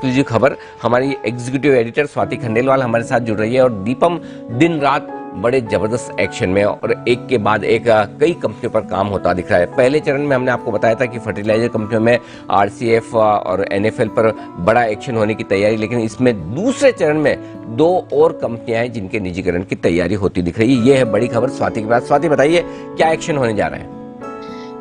Exclusive खबर। हमारी executive editor Swati Khandelwal हमारे साथ जुड़ रही है और दीपम दिन रात बड़े जबरदस्त एक्शन में और एक के बाद एक कई कंपनियों पर काम होता दिख रहा है। पहले चरण में हमने आपको बताया था कि फर्टिलाइजर कंपनियों में आरसीएफ और एनएफएल पर बड़ा एक्शन होने की तैयारी, लेकिन इसमें दूसरे चरण में 2 और कंपनियां हैं जिनके निजीकरण की तैयारी होती दिख रही है। ये है बड़ी खबर स्वाति के पास। स्वाति बताइए क्या एक्शन होने जा रहा है?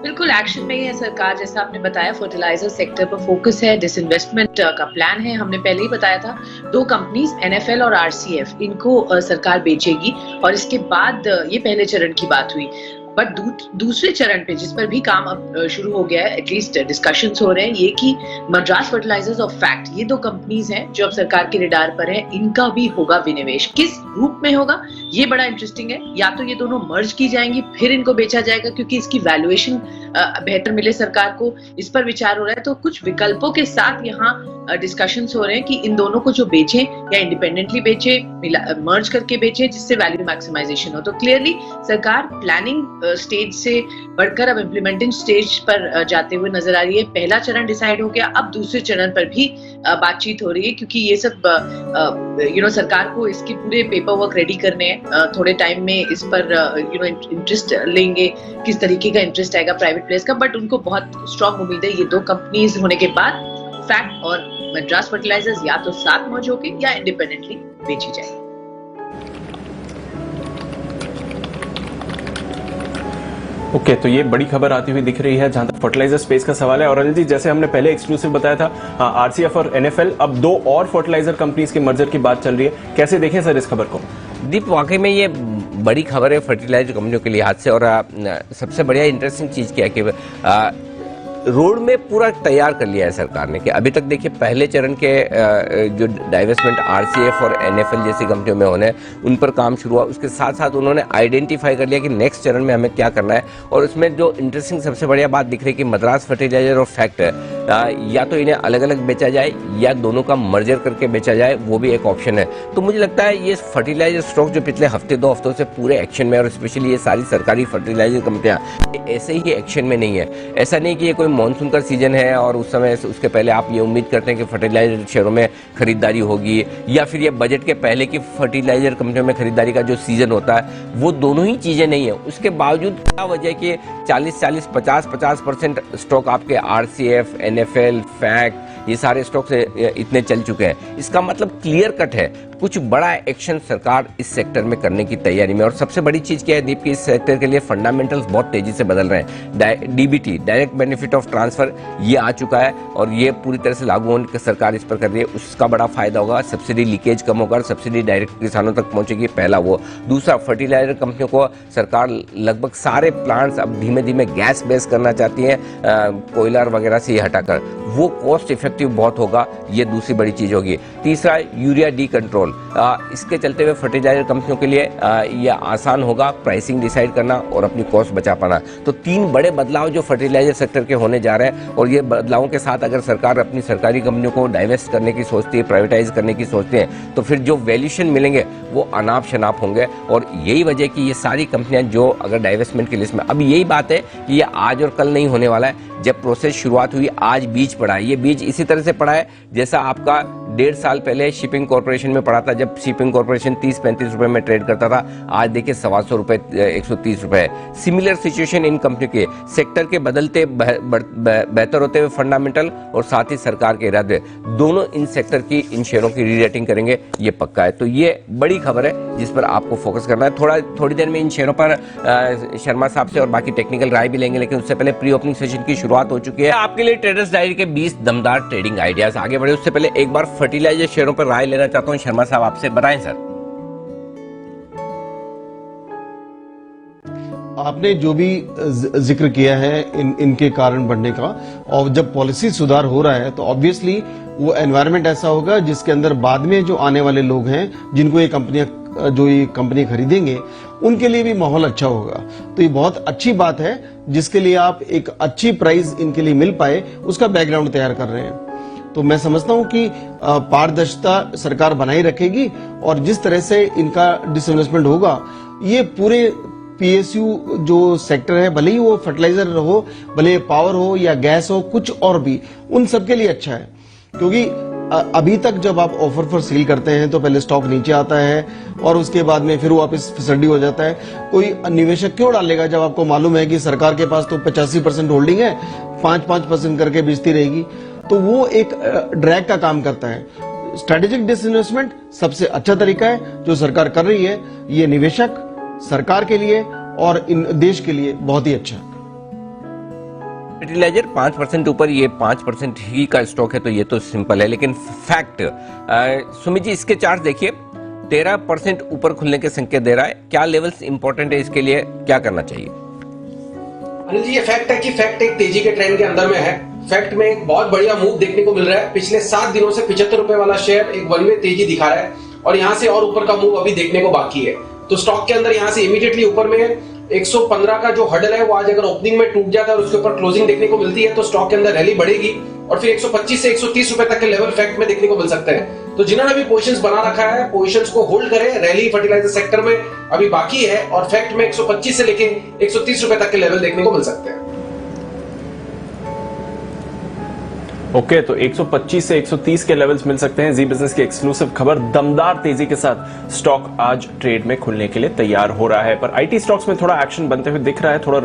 बिल्कुल एक्शन में ही है सरकार, जैसा आपने बताया फर्टिलाइजर सेक्टर पर फोकस है, डिसइन्वेस्टमेंट का प्लान है। हमने पहले ही बताया था 2 कंपनीज एनएफएल और आरसीएफ, इनको सरकार बेचेगी और इसके बाद ये पहले चरण की बात हुई। बट दूसरे चरण पे जिस पर भी काम अब शुरू हो गया है, एटलीस्ट डिस्कशंस हो रहे हैं, ये कि मद्रास फर्टिलाइजर्स और फैक्ट, ये 2 कंपनीज हैं जो अब सरकार के रडार पर है, इनका भी होगा विनिवेश। किस रूप में होगा ये बड़ा इंटरेस्टिंग है। या तो ये दोनों मर्ज की जाएंगी फिर इनको बेचा जाएगा क्योंकि इसकी वैल्यूएशन बेहतर मिले सरकार को, इस पर विचार हो रहा है। तो कुछ विकल्पों के साथ यहाँ डिस्कशंस हो रहे हैं कि इन दोनों को जो बेचें या इंडिपेंडेंटली बेचे, मर्ज करके बेचे, जिससे वैल्यू मैक्सिमाइजेशन हो। तो क्लियरली सरकार प्लानिंग स्टेज से बढ़कर अब इम्प्लीमेंटिंग स्टेज पर जाते हुए नजर आ रही है। पहला चरण डिसाइड हो गया, अब दूसरे चरण पर भी बातचीत हो रही है क्योंकि ये सब सरकार को इसके पूरे पेपर वर्क रेडी करने हैं। थोड़े टाइम में इस पर इंटरेस्ट लेंगे, किस तरीके का इंटरेस्ट आएगा प्राइवेट प्लेयर्स का, बट उनको बहुत स्ट्रांग उम्मीद है ये 2 कंपनीज होने के बाद फैक्ट और मद्रास फर्टिलाइजर्स या तो साथ मर्ज होके या इंडिपेंडेंटली बेची जाए। ओके, तो ये बड़ी खबर आती हुई दिख रही है जहां तक फर्टिलाइजर स्पेस का सवाल है। और अनिल जी, जैसे हमने पहले एक्सक्लूसिव बताया था आरसीएफ और एनएफएल, अब 2 और फर्टिलाइजर कंपनीज के मर्जर की बात चल रही है। कैसे देखें सर इस खबर को? दीप, वाकई में ये बड़ी खबर है फर्टिलाइजर कंपनियों के लिहाज से। और सबसे बढ़िया इंटरेस्टिंग चीज़ क्या है कि रोड में पूरा तैयार कर लिया है सरकार ने कि अभी तक देखिए पहले चरण के जो डाइवेस्टमेंट आरसीएफ और एनएफएल जैसी कंपनियों में होने, उन पर काम शुरू हुआ। उसके साथ साथ उन्होंने आइडेंटिफाई कर लिया कि नेक्स्ट चरण में हमें क्या करना है। और उसमें जो इंटरेस्टिंग सबसे बढ़िया बात दिख रही है कि मद्रास फर्टिलाइजर और फैक्ट या तो इन्हें अलग अलग बेचा जाए या दोनों का मर्जर करके बेचा जाए, वो भी एक ऑप्शन है। तो मुझे लगता है ये फर्टिलाइजर स्टॉक जो पिछले 2 हफ्तों से पूरे एक्शन में, और स्पेशली ये सारी सरकारी फर्टिलाइजर कंपनियां ऐसे ही एक्शन में नहीं है। ऐसा नहीं कि ये कोई मॉनसून का सीजन है और उस समय उसके पहले आप ये उम्मीद करते हैं कि फर्टिलाइजर शेयरों में खरीदारी होगी, या फिर ये बजट के पहले की फर्टिलाइजर कंपनियों में खरीदारी का जो सीजन होता है, वो दोनों ही चीजें नहीं है। उसके बावजूद क्या वजह कि 40-40, 50-50% स्टॉक आपके आरसीएफ, एनएफएल, फैक्ट, ये सारे स्टॉक से इतने चल चुके हैं। इसका मतलब क्लियर कट है कुछ बड़ा एक्शन सरकार इस सेक्टर में करने की तैयारी में। और सबसे बड़ी चीज क्या है दीप, कि इस सेक्टर के लिए फंडामेंटल्स बहुत तेजी से बदल रहे हैं। DBT, direct benefit of transfer, ये आ चुका है और ये पूरी तरह से लागू होने की सरकार इस पर कर रही है। उसका बड़ा फायदा होगा, सब्सिडी लीकेज कम होगा, सब्सिडी डायरेक्ट किसानों तक पहुंचेगी, पहला वो। दूसरा, फर्टिलाइजर कंपनियों को सरकार लगभग सारे प्लांट्स अब धीमे धीमे गैस बेस करना चाहती है, कोयला वगैरह से हटाकर, वो कॉस्ट इफेक्टिव बहुत होगा, ये दूसरी बड़ी चीज होगी। तीसरा, यूरिया डी कंट्रोल, इसके चलते हुए फर्टिलाइजर कंपनियों के लिए यह आसान होगा प्राइसिंग डिसाइड करना और अपनी कॉस्ट बचा पाना। तो 3 बड़े बदलाव जो फर्टिलाइजर सेक्टर के होने जा रहे हैं, और ये बदलावों के साथ अगर सरकार अपनी सरकारी कंपनियों को डाइवेस्ट करने की सोचती है, प्राइवेटाइज करने की सोचती है, तो फिर जो वैल्यूएशन मिलेंगे वो अनाप शनाप होंगे। और यही वजह कि ये सारी कंपनियां जो अगर डाइवेस्टमेंट की लिस्ट में, अब यही बात है कि ये आज और कल नहीं होने वाला है। जब प्रोसेस शुरुआत हुई, आज बीज पड़ा है। ये बीज इसी तरह से पड़ा है जैसा आपका 1.5 साल पहले शिपिंग कॉर्पोरेशन में पड़ा था, जब शिपिंग कॉर्पोरेशन 30-35 रुपए में ट्रेड करता था। आज देखिए 125 रुपए, 130 रुपए है। सिमिलर सिचुएशन इन कंपनी के सेक्टर के बदलते बेहतर होते हुए फंडामेंटल और साथ ही सरकार के इरादे, दोनों इन सेक्टर की, इन शेयरों की री-रेटिंग करेंगे, ये पक्का है। तो ये बड़ी खबर है जिस पर आपको फोकस करना है। थोड़ी देर में इन शेयरों पर शर्मा साहब से और बाकी टेक्निकल राय भी लेंगे, लेकिन उससे पहले प्री ओपनिंग सेशन की शुरुआत हो चुकी है। आपके लिए ट्रेडर्स डायरी के 20 दमदार ट्रेडिंग आइडियाज। आगे बढ़े उससे पहले एक बार फर्टिलाइजर शेयरों पर राय लेना चाहता हूं। शर्मा साहब, आपसे बताएं सर। आपने जो भी जिक्र किया है इनके कारण बढ़ने का, और जब पॉलिसी सुधार हो रहा है तो ऑब्वियसली वो एनवायरनमेंट ऐसा होगा जिसके अंदर बाद में जो आने वाले लोग हैं, जिनको ये कंपनी खरीदेंगे, उनके लिए भी माहौल अच्छा होगा। तो ये बहुत अच्छी बात है, जिसके लिए आप एक अच्छी प्राइस इनके लिए मिल पाए, उसका बैकग्राउंड तैयार कर रहे हैं। तो मैं समझता हूं कि पारदर्शिता सरकार बनाई रखेगी, और जिस तरह से इनका डिसइन्वेस्टमेंट होगा, ये पूरे पीएसयू जो सेक्टर है, भले ही वो फर्टिलाइजर हो, भले पावर हो या गैस हो, कुछ और भी, उन सबके लिए अच्छा है। क्योंकि अभी तक जब आप ऑफर फॉर सेल करते हैं तो पहले स्टॉक नीचे आता है और उसके बाद में फिर वो वापस फिसड्डी हो जाता है। कोई निवेशक क्यों डालेगा जब आपको मालूम है कि सरकार के पास तो 85% होल्डिंग है, 5% करके बेचती रहेगी, तो वो एक ड्रैग का काम करता है। स्ट्रेटेजिक डिसइन्वेस्टमेंट सबसे अच्छा तरीका है जो सरकार कर रही है। ये निवेशक, सरकार के लिए और इन देश के लिए बहुत ही अच्छा है। फर्टिलाइजर 5% ऊपर, ये 5% ही का स्टॉक है, तो ये तो सिंपल है। लेकिन फैक्ट सुमित जी, इसके चार्ट देखिए, 13% ऊपर खुलने के संकेत दे रहा है। क्या लेवल्स इंपॉर्टेंट है इसके लिए, क्या करना चाहिए? अनिल जी, ये फैक्ट है कि फैक्ट एक तेजी के ट्रेंड के अंदर में है। फैक्ट में एक बहुत बढ़िया मूव देखने को मिल रहा है। पिछले 7 दिनों से 75 रुपए वाला शेयर एक वन वे तेजी दिखा रहा है और यहाँ से और ऊपर का मूव अभी देखने को बाकी है। तो स्टॉक के अंदर यहाँ से इमीडिएटली ऊपर में 115 का जो हर्डल है वो आज अगर ओपनिंग में टूट जाता है और उसके ऊपर क्लोजिंग देखने को मिलती है तो स्टॉक के अंदर रैली बढ़ेगी और फिर 125 से 130 रुपए तक के लेवल फैक्ट में देखने को मिल सकते हैं। तो जिन्होंने भी पोजीशंस बना रखा है, पोजीशंस को होल्ड करें। रैली फर्टिलाइजर सेक्टर में अभी बाकी है और फैक्ट में 125 से लेके 130 रुपए तक के लेवल देखने को मिल सकते हैं। ओके, तो 125 से 130 के लेवल्स मिल सकते हैं। जी बिजनेस की एक्सक्लूसिव खबर, दमदार तेजी के साथ स्टॉक आज ट्रेड में खुलने के लिए तैयार हो रहा है, पर आईटी स्टॉक्स में थोड़ा एक्शन बनते हुए दिख रहा है। थोड़ा